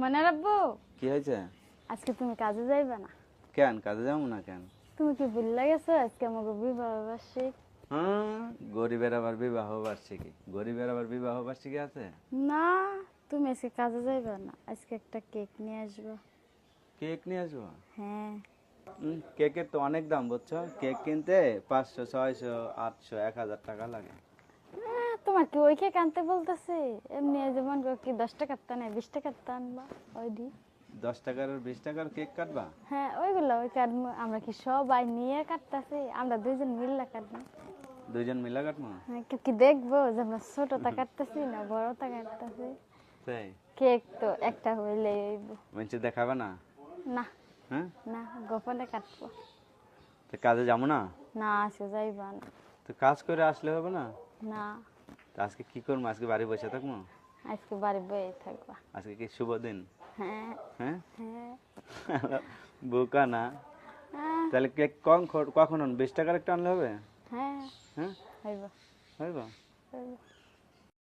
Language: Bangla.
মানে আব্বু, কি হয়েছে? আজকে তুমি কাজে যাইবা না? কেন কাজে যাবো না কেন? তুমি কি ভুলে গেছো আজকে আমাকে বিবাহ বার্ষিক? হ্যাঁ, গরিবের আবার বিবাহ বার্ষিকী। গরিবের আবার বিবাহ বার্ষিকী আছে? না, তুমি আজকে কাজে যাইবা না, আজকে একটা কেক নিয়ে আসবা। কেক নিয়ে আসবো? হ্যাঁ। কেকের তো অনেক দাম বুঝছো, কেক কিনতে 500, 600, 800, 1000 টাকা লাগে। তোমার কি ওই কেক আনতে বলতেছে? এমনি যেমন কি 10 টাকার তা নেই, 20 টাকার তা আনবা। ওই দি 10 টাকার আর 20 টাকার কেক কাটবা? হ্যাঁ, ওইগুলো ওই কাটবো। আমরা কি সবাই নিয়ে কাটতেছি? আমরা দুইজন মিললে কাটবো। দুইজন মিলা কাটবো? হ্যাঁ, কেউ কি দেখবো যে আমরা ছোটটা কাটতেছি না বড়টা কাটতেছি? তাই? কেক তো একটা হইলে হইব। মানুষে দেখাবে না? না, হ্যাঁ, না, গোপনে কাটবো। তো কাজে যাবো না? না, আজকে যাইবা না। তো কাজ করে আসলে হবে না? না, তো আজকে কি করবো? আজকে বাড়ি বসে থাকবো? আজকে বাড়ি বয়ে থাকবা। আজকে কি শুভ দিন? হ্যাঁ। হ্যাঁ। হ্যাঁ। বোকা না? হ্যাঁ। তাহলে কেক কখন 20 টাকার একটা আনলে হবে? হ্যাঁ। হ্যাঁ, হইব। হইব। হইব।